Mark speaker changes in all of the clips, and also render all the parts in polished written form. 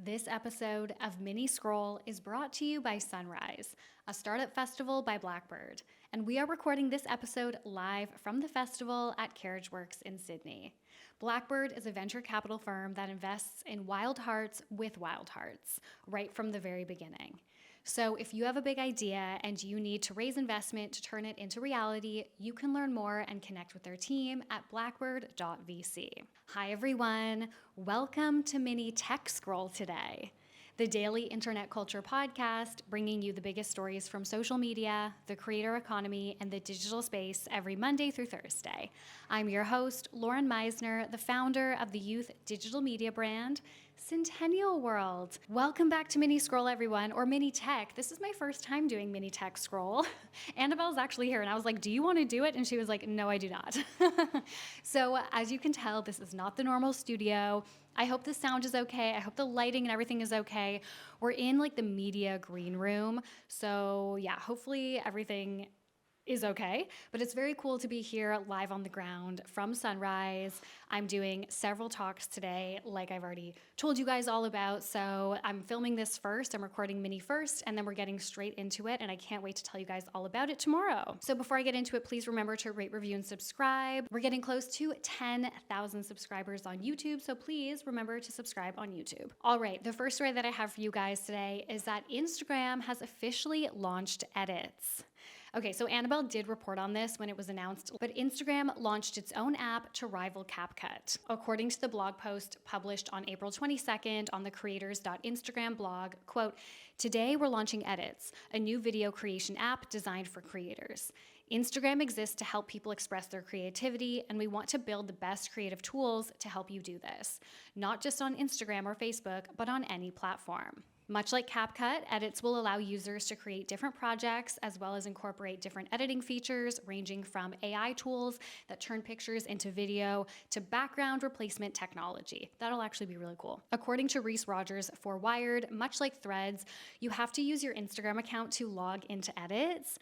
Speaker 1: This episode of Mini Scroll is brought to you by Sunrise, a startup festival by Blackbird, and we are recording this episode live from the festival at CarriageWorks in Sydney. Blackbird is a venture capital firm that invests in wild hearts with wild hearts, right from the very beginning. So if you have a big idea and you need to raise investment to turn it into reality, you can learn more and connect with their team at blackbird.vc. Hi everyone, welcome to Mini Tech Scroll today, the daily internet culture podcast bringing you the biggest stories from social media, the creator economy, and the digital space every Monday through Thursday. I'm your host, Lauren Meisner, the founder of the youth digital media brand, Centennial World. Welcome back to Mini Scroll, everyone, or Mini Tech. This is my first time doing Mini Tech Scroll. Annabelle's actually here, and I was like, do you want to do it? And she was like, no, I do not. So as you can tell, this is not the normal studio. I hope the sound is okay. I hope the lighting and everything is okay. We're in like the media green room. So yeah, hopefully everything is okay, but it's very cool to be here live on the ground from Sunrise. I'm doing several talks today, like I've already told you guys all about. So I'm filming this first, I'm recording Mini first, and then we're getting straight into it, and I can't wait to tell you guys all about it tomorrow. So before I get into it, please remember to rate, review, and subscribe. We're getting close to 10,000 subscribers on YouTube, so please remember to subscribe on YouTube. All right, the first story that I have for you guys today is that Instagram has officially launched edits. Okay, so Annabelle did report on this when it was announced, but Instagram launched its own app to rival CapCut. According to the blog post published on April 22nd on the creators.instagram blog, quote, "Today we're launching Edits, a new video creation app designed for creators. Instagram exists to help people express their creativity, and we want to build the best creative tools to help you do this, not just on Instagram or Facebook, but on any platform." Much like CapCut, Edits will allow users to create different projects as well as incorporate different editing features ranging from AI tools that turn pictures into video to background replacement technology. That'll actually be really cool. According to Reese Rogers for Wired, much like Threads, you have to use your Instagram account to log into Edits,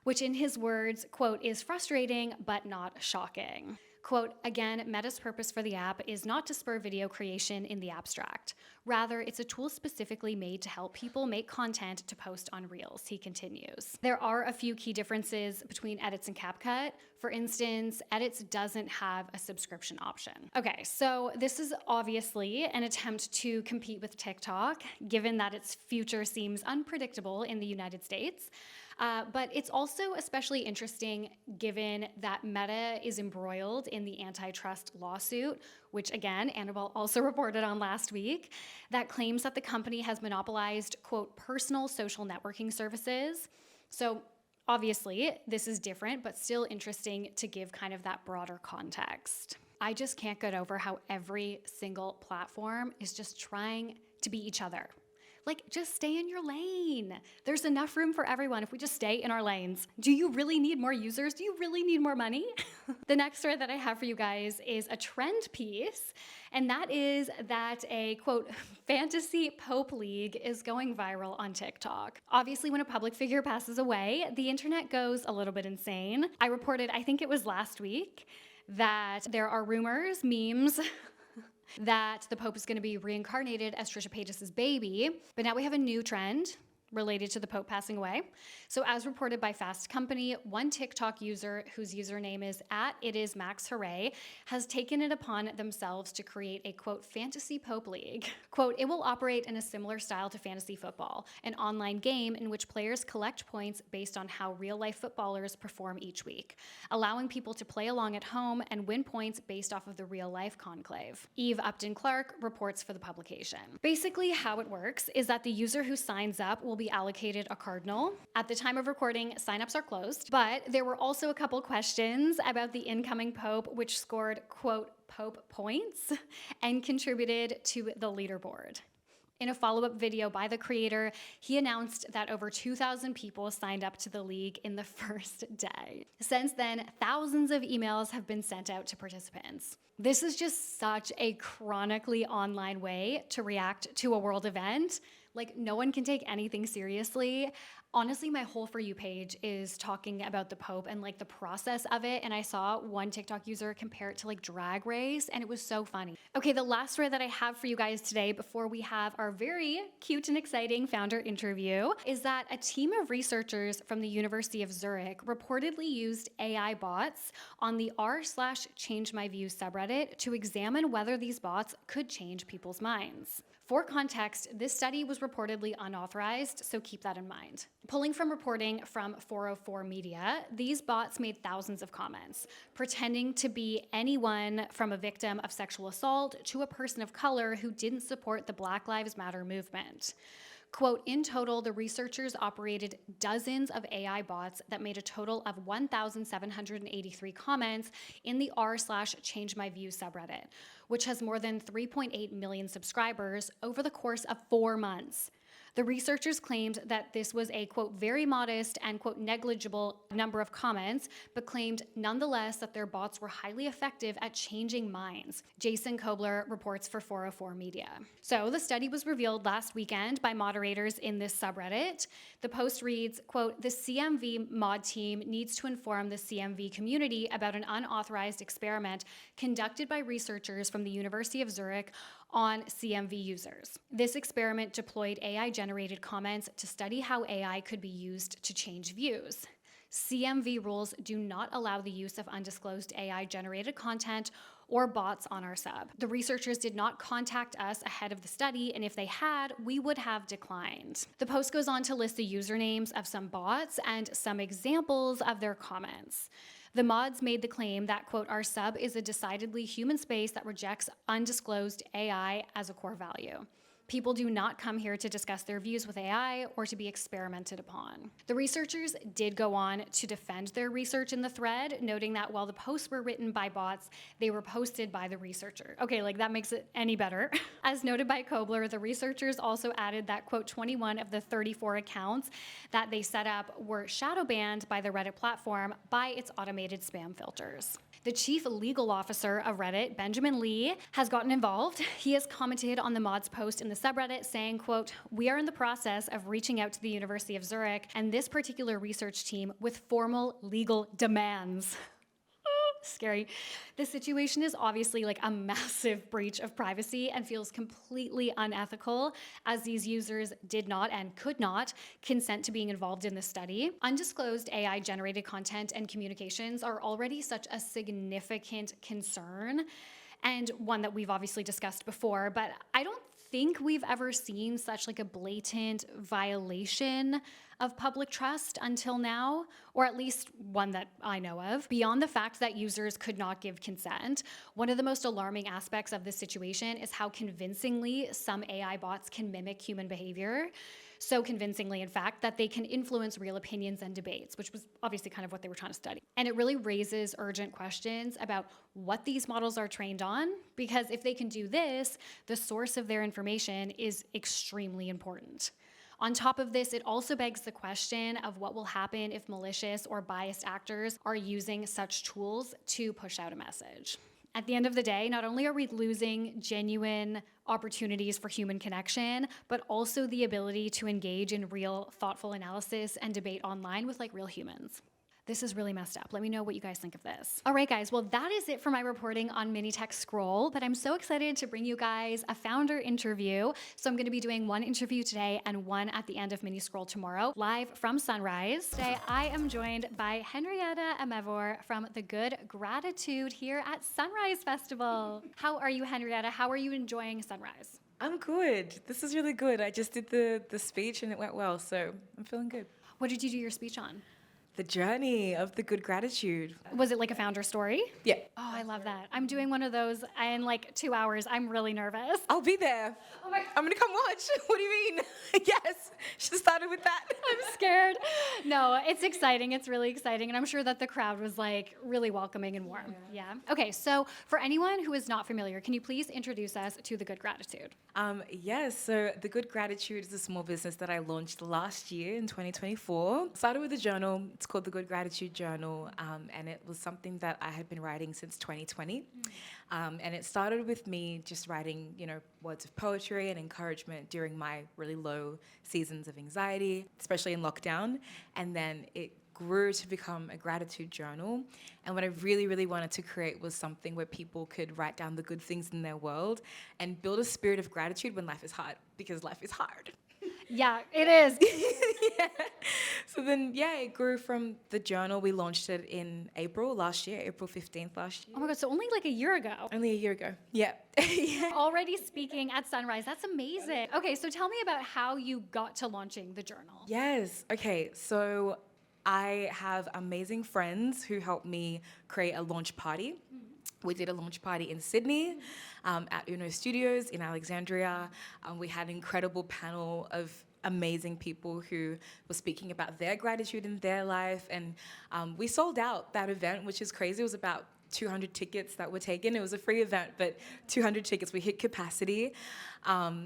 Speaker 1: which in his words, quote, "is frustrating but not shocking." Quote, "Again, Meta's purpose for the app is not to spur video creation in the abstract. Rather, it's a tool specifically made to help people make content to post on Reels," he continues. There are a few key differences between Edits and CapCut. For instance, Edits doesn't have a subscription option. Okay, so this is obviously an attempt to compete with TikTok, given that its future seems unpredictable in the United States. But it's also especially interesting given that Meta is embroiled in the antitrust lawsuit, which again, Annabelle also reported on last week, that claims that the company has monopolized, quote, "personal social networking services." So obviously, this is different, but still interesting to give kind of that broader context. I just can't get over how every single platform is just trying to be each other. Like, just stay in your lane. There's enough room for everyone if we just stay in our lanes. Do you really need more users? Do you really need more money? The next story that I have for you guys is a trend piece, and that is that a, quote, "fantasy Pope League" is going viral on TikTok. Obviously, when a public figure passes away, the internet goes a little bit insane. I reported, I think it was last week, that there are rumors, memes, that the Pope is going to be reincarnated as Trisha Paytas' baby. But now we have a new trend related to the Pope passing away. So as reported by Fast Company, one TikTok user whose username is @itismaxhooray has taken it upon themselves to create a, quote, "fantasy Pope League." Quote, "It will operate in a similar style to fantasy football, an online game in which players collect points based on how real-life footballers perform each week, allowing people to play along at home and win points based off of the real-life conclave." Eve Upton-Clark reports for the publication. Basically, how it works is that the user who signs up will be allocated a cardinal. At the time of recording, signups are closed, but there were also a couple questions about the incoming Pope, which scored, quote, "Pope points," and contributed to the leaderboard. In a follow-up video by the creator, he announced that over 2,000 people signed up to the league in the first day. Since then, thousands of emails have been sent out to participants. This is just such a chronically online way to react to a world event. Like, no one can take anything seriously. Honestly, my whole For You page is talking about the Pope and like the process of it. And I saw one TikTok user compare it to like Drag Race, and it was so funny. Okay, the last story that I have for you guys today before we have our very cute and exciting founder interview is that a team of researchers from the University of Zurich reportedly used AI bots on the r/Change My Views subreddit to examine whether these bots could change people's minds. For context, this study was reportedly unauthorized, so keep that in mind. Pulling from reporting from 404 Media, these bots made thousands of comments, pretending to be anyone from a victim of sexual assault to a person of color who didn't support the Black Lives Matter movement. Quote, in total, the researchers operated dozens of AI bots that made a total of 1,783 comments in the r/Change My Views subreddit, which has more than 3.8 million subscribers over the course of 4 months. The researchers claimed that this was a, quote, very modest and, quote, negligible number of comments, but claimed nonetheless that their bots were highly effective at changing minds. Jason Kobler reports for 404 Media. So the study was revealed last weekend by moderators in this subreddit. The post reads, quote, the CMV mod team needs to inform the CMV community about an unauthorized experiment conducted by researchers from the University of Zurich on CMV users. This experiment deployed AI-generated comments to study how AI could be used to change views. CMV rules do not allow the use of undisclosed AI-generated content or bots on our sub. The researchers did not contact us ahead of the study, and if they had, we would have declined. The post goes on to list the usernames of some bots and some examples of their comments. The mods made the claim that, quote, our sub is a decidedly human space that rejects undisclosed AI as a core value. People do not come here to discuss their views with AI or to be experimented upon. The researchers did go on to defend their research in the thread, noting that while the posts were written by bots, they were posted by the researcher. Okay, like that makes it any better. As noted by Kobler, the researchers also added that, quote, 21 of the 34 accounts that they set up were shadow banned by the Reddit platform by its automated spam filters. The chief legal officer of Reddit, Benjamin Lee, has gotten involved. He has commented on the mods post in the subreddit saying, quote, we are in the process of reaching out to the University of Zurich and this particular research team with formal legal demands. Scary. The situation is obviously like a massive breach of privacy and feels completely unethical, as these users did not and could not consent to being involved in the study. Undisclosed AI-generated content and communications are already such a significant concern, and one that we've obviously discussed before, but I don't think we've ever seen such like a blatant violation of public trust until now, or at least one that I know of. Beyond the fact that users could not give consent, one of the most alarming aspects of this situation is how convincingly some AI bots can mimic human behavior. So convincingly, in fact, that they can influence real opinions and debates, which was obviously kind of what they were trying to study. And it really raises urgent questions about what these models are trained on, because if they can do this, the source of their information is extremely important. On top of this, it also begs the question of what will happen if malicious or biased actors are using such tools to push out a message. At the end of the day, not only are we losing genuine opportunities for human connection, but also the ability to engage in real, thoughtful analysis and debate online with like real humans. This is really messed up. Let me know what you guys think of this. All right, guys. Well, that is it for my reporting on Mini Tech Scroll, but I'm so excited to bring you guys a founder interview. So I'm going to be doing one interview today and one at the end of Mini Scroll tomorrow, live from Sunrise. Today, I am joined by Henrietta Amevor from The Good Gratitude here at Sunrise Festival. How are you, Henrietta? How are you enjoying Sunrise?
Speaker 2: I'm good. This is really good. I just did the speech and it went well, so I'm feeling good.
Speaker 1: What did you do your speech on?
Speaker 2: The journey of the good gratitude.
Speaker 1: Was it like a founder story?
Speaker 2: Yeah.
Speaker 1: Oh, I love that. I'm doing one of those in like 2 hours. I'm really nervous.
Speaker 2: I'll be there.
Speaker 1: Oh my.
Speaker 2: I'm going to come watch. What do you mean? Yes. Should have started with that.
Speaker 1: I'm scared. No, it's exciting. It's really exciting. And I'm sure that the crowd was like really welcoming and warm. Yeah. Okay. So for anyone who is not familiar, can you please introduce us to The Good Gratitude?
Speaker 2: Yes. So The Good Gratitude is a small business that I launched last year in 2024. Started with a journal. It's It's called The Good Gratitude Journal, and it was something that I had been writing since 2020. And it started with me just writing, words of poetry and encouragement during my really low seasons of anxiety, especially in lockdown. And then it grew to become a gratitude journal. And what I really, really wanted to create was something where people could write down the good things in their world and build a spirit of gratitude when life is hard, because life is hard.
Speaker 1: Yeah, it is.
Speaker 2: Yeah. So then, it grew from the journal. We launched it in April last year, April 15th last year.
Speaker 1: Oh my God, so only like a year ago.
Speaker 2: Only a year ago. Yeah. Yeah.
Speaker 1: Already speaking at Sunrise. That's amazing. Okay, so tell me about how you got to launching the journal.
Speaker 2: Yes. Okay. So I have amazing friends who helped me create a launch party. We did a launch party in Sydney at Uno Studios in Alexandria. We had an incredible panel of amazing people who were speaking about their gratitude in their life. And we sold out that event, which is crazy. It was about 200 tickets that were taken. It was a free event, but 200 tickets. We hit capacity.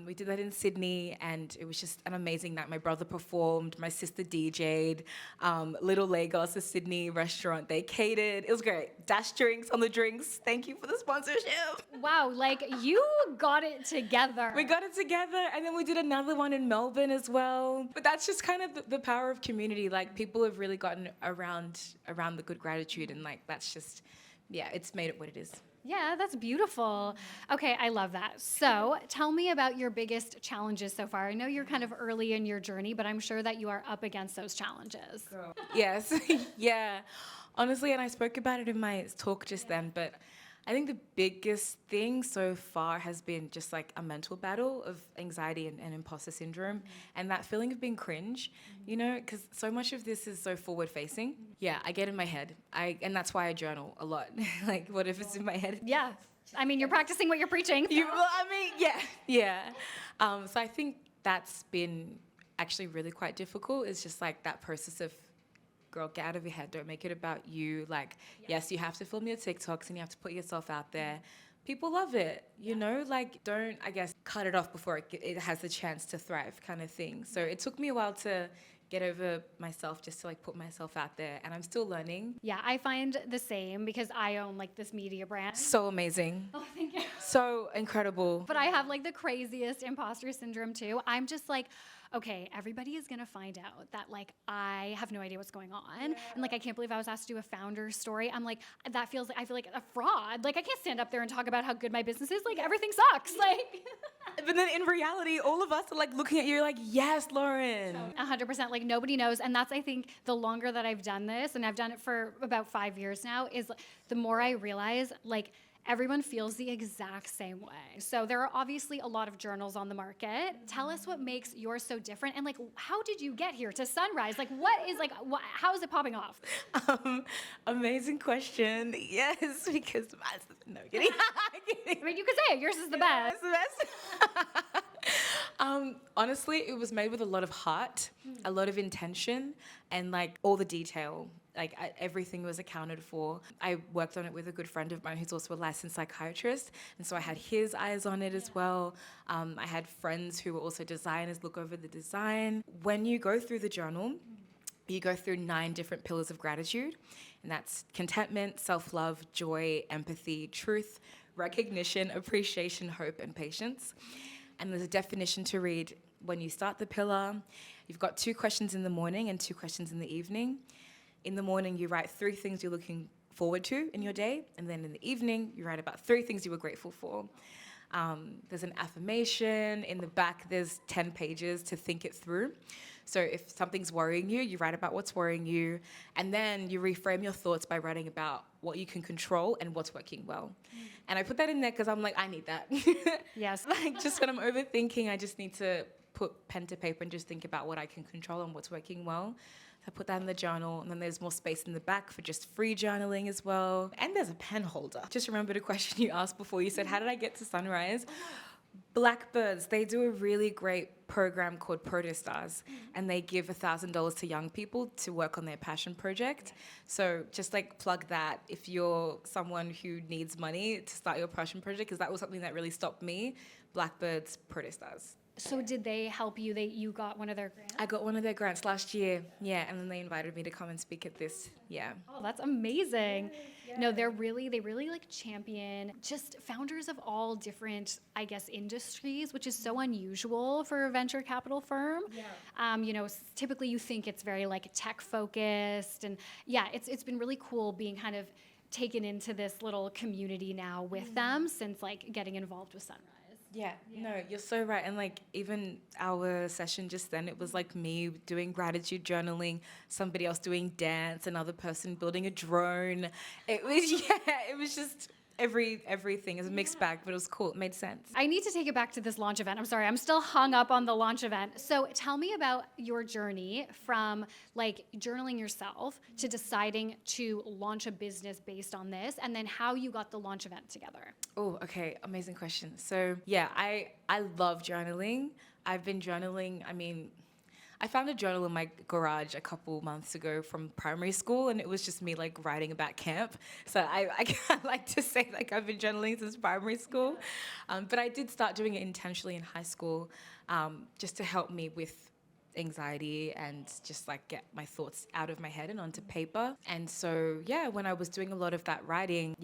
Speaker 2: We did that in Sydney, and it was just an amazing night. My brother performed, my sister DJ'd, Little Lagos, a Sydney restaurant, they catered. It was great. Dash drinks on the drinks. Thank you for the sponsorship.
Speaker 1: Wow, like you got it together.
Speaker 2: We got it together, and then we did another one in Melbourne as well. But that's just kind of the power of community. Like, people have really gotten around the good gratitude, and like that's just, it's made it what it is.
Speaker 1: Yeah, that's beautiful. Okay, I love that. So tell me about your biggest challenges so far. I know you're kind of early in your journey, but I'm sure that you are up against those challenges.
Speaker 2: Yes, yeah. Honestly, and I spoke about it in my talk just then, but I think the biggest thing so far has been just like a mental battle of anxiety and imposter syndrome, and that feeling of being cringe, because so much of this is so forward facing. Yeah, I get in my head. And that's why I journal a lot. Like, what if it's in my head?
Speaker 1: Yeah. I mean, you're practicing what you're preaching. So.
Speaker 2: Yeah. So I think that's been actually really quite difficult. It's just like that process of, girl, get out of your head. Don't make it about you. Like, yes, you have to film your TikToks and you have to put yourself out there. People love it, like, don't, I guess, cut it off before it has the chance to thrive, kind of thing. So it took me a while to get over myself, just to like put myself out there, and I'm still learning.
Speaker 1: Yeah, I find the same because I own like this media brand.
Speaker 2: So amazing.
Speaker 1: Oh, thank you.
Speaker 2: So incredible.
Speaker 1: But I have like the craziest imposter syndrome too. I'm just like, okay, everybody is gonna find out that like I have no idea what's going on. Yeah. And like I can't believe I was asked to do a founder story. I'm like, I feel like a fraud. Like I can't stand up there and talk about how good my business is. Like everything sucks. Like
Speaker 2: But then in reality, all of us are like looking at you like, yes, Lauren.
Speaker 1: 100%, like nobody knows. And that's, I think, the longer that I've done this, and I've done it for about 5 years now, is the more I realize like everyone feels the exact same way. So there are obviously a lot of journals on the market. Tell us what makes yours so different, and like, how did you get here to Sunrise? Like, how is it popping off?
Speaker 2: Amazing question. Yes, because mine's no kidding.
Speaker 1: I mean, you could say it. Yours is the best.
Speaker 2: It's the best. Honestly, it was made with a lot of heart, a lot of intention, and like all the detail. Like everything was accounted for. I worked on it with a good friend of mine who's also a licensed psychiatrist, and so I had his eyes on it as well. I had friends who were also designers look over the design. When you go through the journal, you go through 9 different pillars of gratitude, and that's contentment, self-love, joy, empathy, truth, recognition, appreciation, hope, and patience. And there's a definition to read when you start the pillar. You've got 2 questions in the morning and 2 questions in the evening. In the morning, you write 3 things you're looking forward to in your day, and then in the evening, you write about 3 things you were grateful for. There's an affirmation. In the back, there's 10 pages to think it through. So if something's worrying you, you write about what's worrying you, and then you reframe your thoughts by writing about what you can control and what's working well. And I put that in there because I'm like, I need that.
Speaker 1: Yes.
Speaker 2: Like, just when I'm overthinking, I just need to put pen to paper and just think about what I can control and what's working well. So I put that in the journal, and then there's more space in the back for just free journaling as well. And there's a pen holder. Just remembered a question you asked before. You said, how did I get to Sunrise? Blackbirds, they do a really great program called Protostars, and they give $1,000 to young people to work on their passion project. So just like plug that if you're someone who needs money to start your passion project, because that was something that really stopped me. Blackbirds, Protostars.
Speaker 1: So did they help you? You got one of their grants?
Speaker 2: I got one of their grants last year, yeah, and then they invited me to come and speak at this, yeah.
Speaker 1: Oh, that's amazing. No, they really like champion just founders of all different, I guess, industries, which is so unusual for a venture capital firm. Yeah. Typically you think it's very like tech focused, and yeah, it's been really cool being kind of taken into this little community now with them since like getting involved with Sunrise.
Speaker 2: Yeah, no, you're so right. And like even our session just then, it was like me doing gratitude journaling, somebody else doing dance, another person building a drone. It was, it was just everything. It was a mixed bag, but it was cool. It made sense.
Speaker 1: I need to take it back to this launch event. I'm sorry, I'm still hung up on the launch event. So tell me about your journey from like journaling yourself to deciding to launch a business based on this, and then how you got the launch event together.
Speaker 2: Oh, okay. Amazing question. So yeah, I love journaling. I've been journaling. I mean, I found a journal in my garage a couple months ago from primary school, and it was just me like writing about camp. So I like to say like I've been journaling since primary school, but I did start doing it intentionally in high school, just to help me with anxiety and just like get my thoughts out of my head and onto paper. And so yeah, when I was doing a lot of that writing,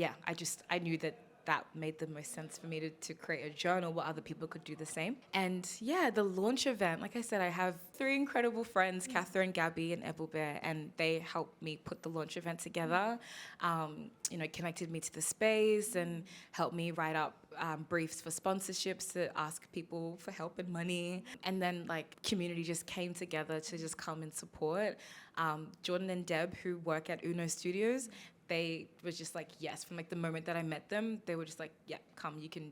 Speaker 2: I knew that made the most sense for me to create a journal where other people could do the same. And yeah, the launch event, like I said, I have 3 incredible friends, Catherine, Gabby, and Ebelbear, and they helped me put the launch event together, connected me to the space and helped me write up briefs for sponsorships to ask people for help and money. And then like community just came together to just come and support. Jordan and Deb, who work at Uno Studios, they were just like, yes, from like the moment that I met them, they were just like, yeah, come, you can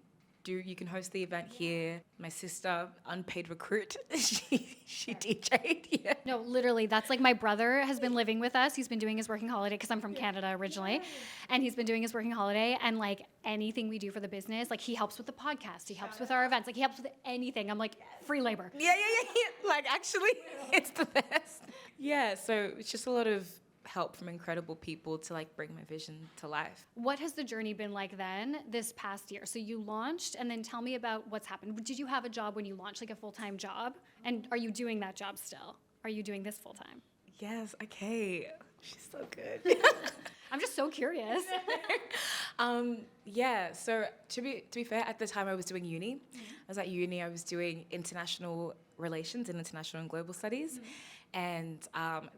Speaker 2: host the event here. My sister, unpaid recruit, she DJ'd, yeah.
Speaker 1: No, literally, that's like my brother has been living with us. He's been doing his working holiday because I'm from Canada originally. And he's been doing his working holiday, and like anything we do for the business, like he helps with the podcast, he helps with our events, like he helps with anything. I'm like, free labor.
Speaker 2: Yeah. Like actually, it's the best. Yeah, so it's just a lot of help from incredible people to like bring my vision to life.
Speaker 1: What has the journey been like then this past year? So you launched, and then tell me about what's happened. Did you have a job when you launched, like a full-time job? And are you doing that job still? Are you doing this full-time?
Speaker 2: Yes, okay. She's so good.
Speaker 1: I'm just so curious.
Speaker 2: So to be fair, at the time I was doing uni. I was at uni, I was doing international relations and international and global studies. And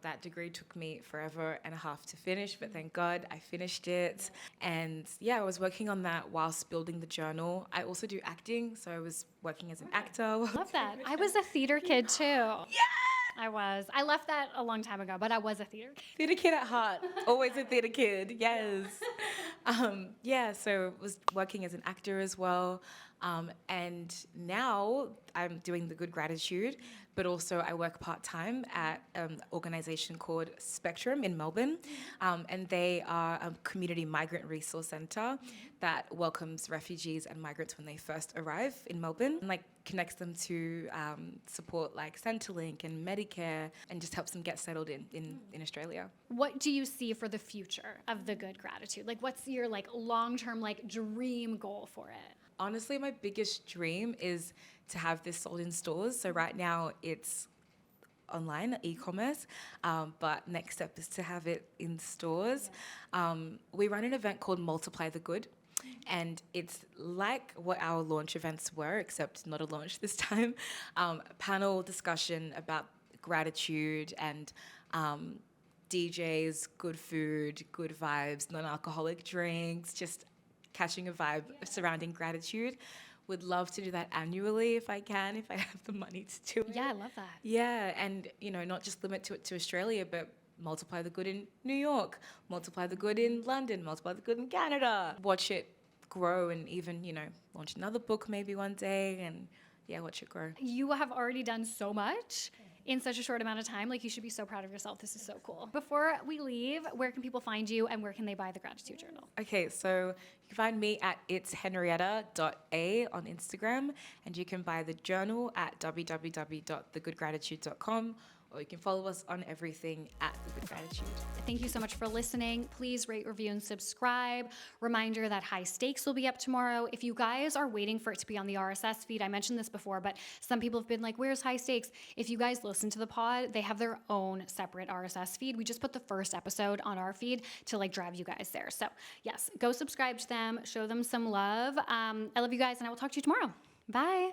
Speaker 2: that degree took me forever and a half to finish, but thank God I finished it. And yeah, I was working on that whilst building the journal. I also do acting, so I was working as an actor.
Speaker 1: Love that. I was a theater kid too. Yeah! I was. I left that a long time ago, but I was a theater kid.
Speaker 2: Theater kid at heart. Always a theater kid, yes. So I was working as an actor as well. And now I'm doing the Good Gratitude, but also I work part-time at an organization called Spectrum in Melbourne. And they are a community migrant resource center that welcomes refugees and migrants when they first arrive in Melbourne, and like connects them to support like Centennial and Medicare, and just helps them get settled in Australia.
Speaker 1: What do you see for the future of the Good Gratitude? Like what's your like long-term like dream goal for it?
Speaker 2: Honestly, my biggest dream is to have this sold in stores. So right now it's online, e-commerce, but next step is to have it in stores. We run an event called Multiply the Good, and it's like what our launch events were, except not a launch this time. Panel discussion about gratitude and DJs, good food, good vibes, non-alcoholic drinks, just catching a vibe surrounding gratitude. Would love to do that annually if I can, if I have the money to do it.
Speaker 1: Yeah, I love that.
Speaker 2: Yeah, and not just limit it to Australia, but multiply the good in New York, multiply the good in London, multiply the good in Canada. Watch it grow, and even, launch another book maybe one day, and yeah, watch it grow.
Speaker 1: You have already done so much in such a short amount of time. Like, you should be so proud of yourself. This is so cool. Before we leave, where can people find you, and where can they buy the Gratitude Journal?
Speaker 2: Okay, so you can find me at itshenrietta.a on Instagram, and you can buy the journal at www.thegoodgratitude.com, or you can follow us on everything at With Gratitude.
Speaker 1: Thank you so much for listening. Please rate, review, and subscribe. Reminder that High Stakes will be up tomorrow. If you guys are waiting for it to be on the RSS feed, I mentioned this before, but some people have been like, where's High Stakes? If you guys listen to the pod, they have their own separate RSS feed. We just put the first episode on our feed to like drive you guys there. So yes, go subscribe to them, show them some love. I love you guys, and I will talk to you tomorrow. Bye.